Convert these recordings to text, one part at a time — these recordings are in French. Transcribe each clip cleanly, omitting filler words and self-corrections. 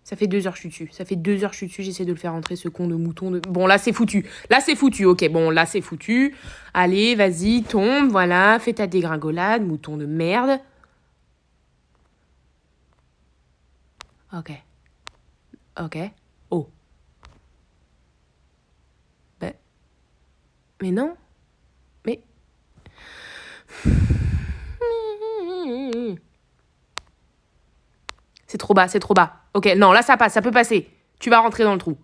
Ça fait 2 heures que je suis dessus. Ça fait 2 heures que je suis dessus. J'essaie de le faire rentrer, ce con de mouton. Bon, là, c'est foutu. Là, c'est foutu. Ok, bon, là, c'est foutu. Allez, vas-y, tombe. Voilà, fais ta dégringolade, mouton de merde. Ok. Ok. Oh. Ben... Mais non. Mais... C'est trop bas, c'est trop bas. Ok, non, là, ça passe, ça peut passer. Tu vas rentrer dans le trou.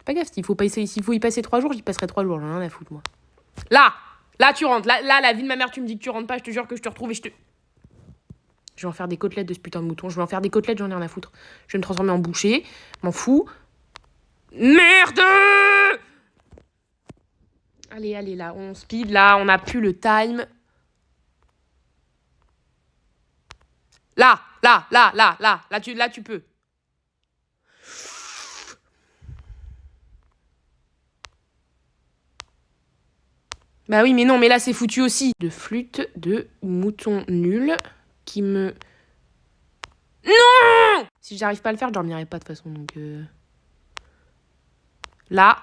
Pas gaffe, s'il faut y passer 3 jours, j'y passerai 3 jours. J'en ai rien à foutre, moi. Là, tu rentres. Là, la vie de ma mère, tu me dis que tu rentres pas. Je te jure que je te retrouve et je vais en faire des côtelettes de ce putain de mouton. Je vais en faire des côtelettes, j'en ai rien à foutre. Je vais me transformer en boucher. M'en fous. Merde! Allez, là, on speed. Là, on a plus le time. Là, tu peux. Bah oui, mais non, mais là, c'est foutu aussi. De flûte de mouton nul qui me... Non! Si j'arrive pas à le faire, je dormirai pas de toute façon, donc... Là.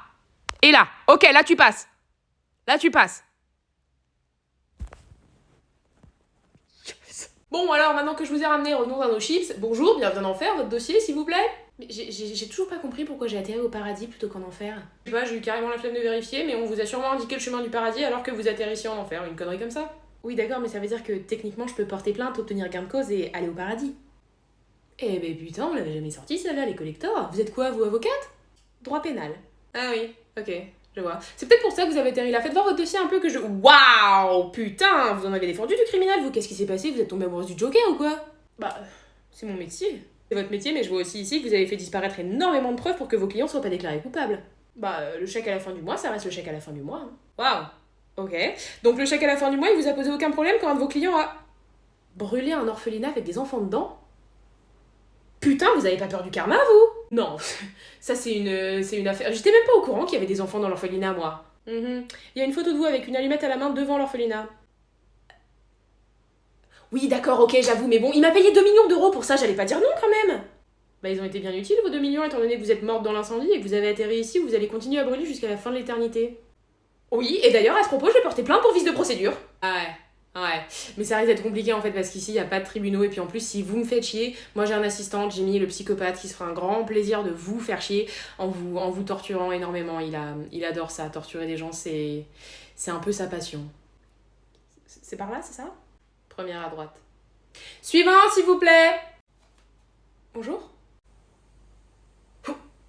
Et là. Ok, là, tu passes. Là, tu passes. Yes. Bon, alors, maintenant que je vous ai ramené, revenons à nos chips. Bonjour, bienvenue en enfer, votre dossier, s'il vous plaît. Mais j'ai toujours pas compris pourquoi j'ai atterri au paradis plutôt qu'en enfer. Je sais pas, j'ai eu carrément la flemme de vérifier, mais on vous a sûrement indiqué le chemin du paradis alors que vous atterrissiez en enfer, une connerie comme ça. Oui, d'accord, mais ça veut dire que techniquement, je peux porter plainte, obtenir gain de cause et aller au paradis. Eh ben putain, on l'avait jamais sorti celle-là, les collectors. Vous êtes quoi, vous, avocate? Droit pénal. Ah oui, ok, je vois. C'est peut-être pour ça que vous avez atterri là. Faites voir votre dossier un peu que je... Waouh, putain, vous en avez défendu du criminel, vous. Qu'est-ce qui s'est passé? Vous êtes tombé amoureuse du Joker ou quoi? Bah, c'est mon métier. C'est votre métier, mais je vois aussi ici que vous avez fait disparaître énormément de preuves pour que vos clients soient pas déclarés coupables. Bah, le chèque à la fin du mois, ça reste le chèque à la fin du mois. Waouh, ok. Donc le chèque à la fin du mois, il vous a posé aucun problème quand un de vos clients a... brûlé un orphelinat avec des enfants dedans? Putain, vous avez pas peur du karma, vous? Non, ça c'est une affaire... J'étais même pas au courant qu'il y avait des enfants dans l'orphelinat, moi. Il y a une photo de vous avec une allumette à la main devant l'orphelinat. Oui, d'accord, ok, j'avoue, mais bon, il m'a payé 2 millions d'euros pour ça, j'allais pas dire non quand même. Bah, ils ont été bien utiles, vos 2 millions, étant donné que vous êtes morte dans l'incendie et que vous avez atterri ici où vous allez continuer à brûler jusqu'à la fin de l'éternité. Oui, et d'ailleurs, à ce propos, je vais porter plainte pour vice de procédure. Ah ouais. Mais ça risque d'être compliqué en fait, parce qu'ici, il y a pas de tribunaux, et puis en plus, si vous me faites chier, moi j'ai un assistant, Jimmy, le psychopathe, qui se fera un grand plaisir de vous faire chier en vous torturant énormément. Il adore ça, torturer des gens, c'est un peu sa passion. C'est par là, c'est ça? Première à droite. Suivant, s'il vous plaît. Bonjour.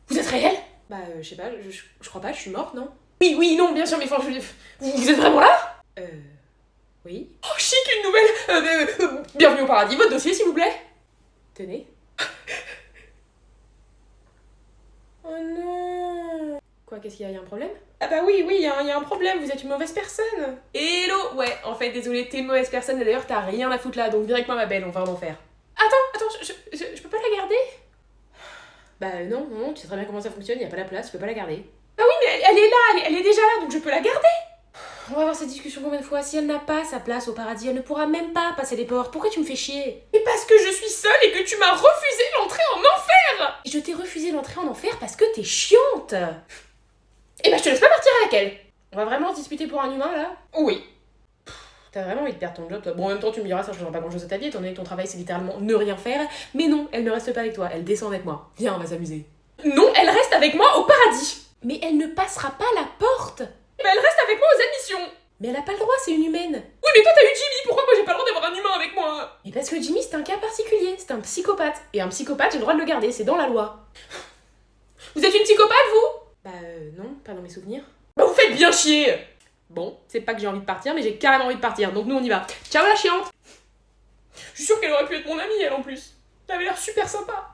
Vous êtes réel? Bah, je sais pas, je crois pas, je suis morte, non? Oui, non, bien sûr, mais enfin, vous êtes vraiment là? Oui. Oh, chic, une nouvelle. Bienvenue au paradis, votre dossier, s'il vous plaît. Tenez. Oh non. Quoi, qu'est-ce qu'il y a? Y a un problème? Ah bah oui, y a un problème, vous êtes une mauvaise personne. Hello. Ouais, en fait, désolé, t'es une mauvaise personne, et d'ailleurs, t'as rien à foutre là, donc viens avec moi, ma belle, on va en enfer. Attends, je peux pas la garder? Bah non, tu sais très bien comment ça fonctionne, y a pas la place, je peux pas la garder. Bah oui, mais elle est là, elle est déjà là, donc je peux la garder. On va avoir cette discussion combien de fois? Si elle n'a pas sa place au paradis, elle ne pourra même pas passer les portes. Pourquoi tu me fais chier? Mais parce que je suis seule et que tu m'as refusé l'entrée en enfer. Je t'ai refusé l'entrée en enfer parce que t'es chiante. Eh ben je te laisse pas partir avec elle. On va vraiment se disputer pour un humain là? Oui. T'as vraiment envie de perdre ton job, toi. Bon, en même temps, tu me diras, ça changera pas grand chose à ta vie, étant donné que ton travail c'est littéralement ne rien faire. Mais non, elle ne reste pas avec toi, elle descend avec moi. Viens, on va s'amuser. Non, elle reste avec moi au paradis. Mais elle ne passera pas la porte. Mais elle reste avec moi aux admissions. Mais elle a pas le droit, c'est une humaine. Oui, mais toi t'as eu Jimmy, pourquoi moi j'ai pas le droit d'avoir un humain avec moi? Mais parce que Jimmy c'est un cas particulier, c'est un psychopathe. Et un psychopathe, j'ai le droit de le garder, c'est dans la loi. Vous êtes une psychopathe, vous? Bah non, pas dans mes souvenirs. Bah vous faites bien chier. Bon, c'est pas que j'ai envie de partir, mais j'ai carrément envie de partir, donc nous on y va. Ciao la chiante. Je suis sûre qu'elle aurait pu être mon amie, elle en plus. Elle avait l'air super sympa.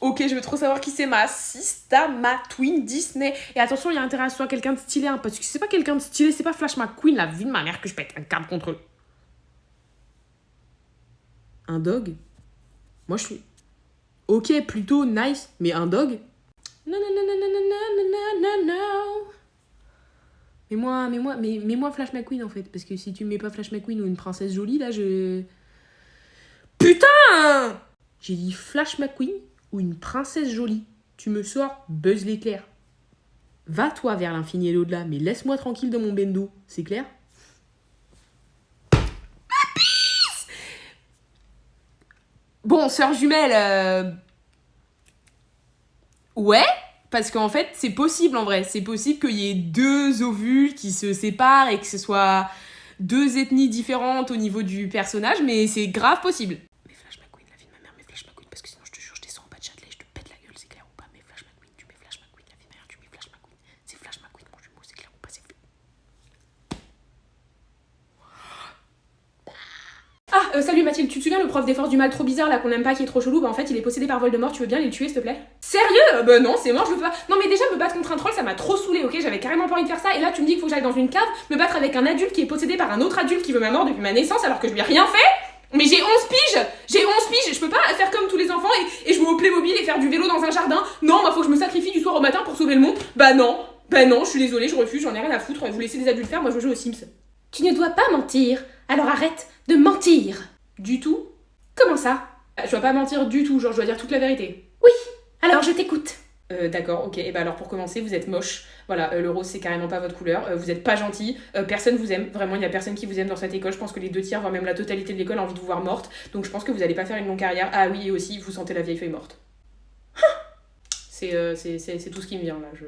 Ok, je veux trop savoir qui c'est ma sista, ma twin Disney. Et attention, il y a intérêt à ce soit quelqu'un de stylé, hein, parce que c'est pas quelqu'un de stylé, c'est pas Flash McQueen, la vie de ma mère, que je pète un câble contre eux. Un dog? Moi je suis... Ok, plutôt nice, mais un dog? Non. Mets-moi Flash McQueen en fait, parce que si tu mets pas Flash McQueen ou une princesse jolie, là je... Putain! J'ai dit Flash McQueen ou une princesse jolie. Tu me sors Buzz l'éclair. Va toi vers l'infini et l'au-delà, mais laisse-moi tranquille dans mon bendo, c'est clair? Bon, sœur jumelle, ouais, parce qu'en fait, c'est possible en vrai. C'est possible qu'il y ait deux ovules qui se séparent et que ce soit deux ethnies différentes au niveau du personnage, mais c'est grave possible. Mais Flash McQueen, la vie de ma mère, mais Flash McQueen, parce que sinon je te jure, je descends en bas de Châtelet, je te pète la gueule, c'est clair ou pas? Mais Flash McQueen, tu mets Flash McQueen, la vie de ma mère, tu mets Flash McQueen. C'est Flash McQueen, mon jumeau, c'est clair ou pas? C'est... Salut Mathilde, tu te souviens le prof des forces du mal trop bizarre là qu'on aime pas, qui est trop chelou? Bah en fait il est possédé par Voldemort, tu veux bien les tuer s'il te plaît? Sérieux? Bah non, c'est mort, je veux pas. Non mais déjà me battre contre un troll ça m'a trop saoulé, ok? J'avais carrément pas envie de faire ça et là tu me dis qu'il faut que j'aille dans une cave me battre avec un adulte qui est possédé par un autre adulte qui veut ma mort depuis ma naissance alors que je lui ai rien fait? Mais j'ai 11 piges! J'ai 11 piges! Je peux pas faire comme tous les enfants et jouer au Playmobil et faire du vélo dans un jardin. Non, bah faut que je me sacrifie du soir au matin pour sauver le monde. Bah non, je suis désolée, je refuse, j'en ai rien à foutre. Vous laissez les adultes faire, moi je joue aux Sims. Tu ne dois pas mentir, alors arrête de mentir. Du tout? Comment ça? Je dois pas mentir du tout, genre je dois dire toute la vérité. Oui, alors je t'écoute. D'accord, ok, et bah alors pour commencer, vous êtes moche. Voilà, le rose c'est carrément pas votre couleur, vous êtes pas gentil, personne vous aime, vraiment il y a personne qui vous aime dans cette école, je pense que les 2/3, voire même la totalité de l'école a envie de vous voir morte, donc je pense que vous allez pas faire une longue carrière. Ah oui, et aussi, vous sentez la vieille feuille morte. C'est tout ce qui me vient là, je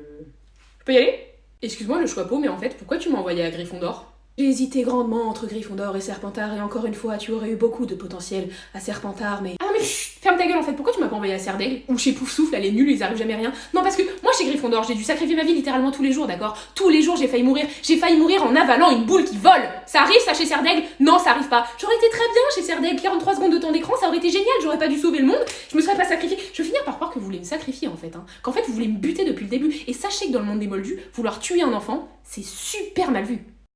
peux y aller? Excuse-moi le choix mais en fait, pourquoi tu m'as envoyé à Gryffondor? J'ai hésité grandement entre Gryffondor et Serpentard, et encore une fois, tu aurais eu beaucoup de potentiel à Serpentard, mais... Ah non mais chut, ferme ta gueule en fait, pourquoi tu m'as pas envoyé à Serdaigle? Ou chez Poufsouffle, elle est nulle, ils arrivent jamais à rien. Non parce que moi chez Gryffondor, j'ai dû sacrifier ma vie littéralement tous les jours, d'accord? Tous les jours j'ai failli mourir en avalant une boule qui vole. Ça arrive ça chez Serdaigle? Non ça arrive pas. J'aurais été très bien chez Serdaigle, 43 secondes de temps d'écran, ça aurait été génial, j'aurais pas dû sauver le monde, je me serais pas sacrifiée. Je vais finir par croire que vous voulez me sacrifier en fait, hein. Qu'en fait vous voulez me buter depuis le début, et sachez que dans le monde des Moldus, vouloir tuer un enfant, c'est super mal vu.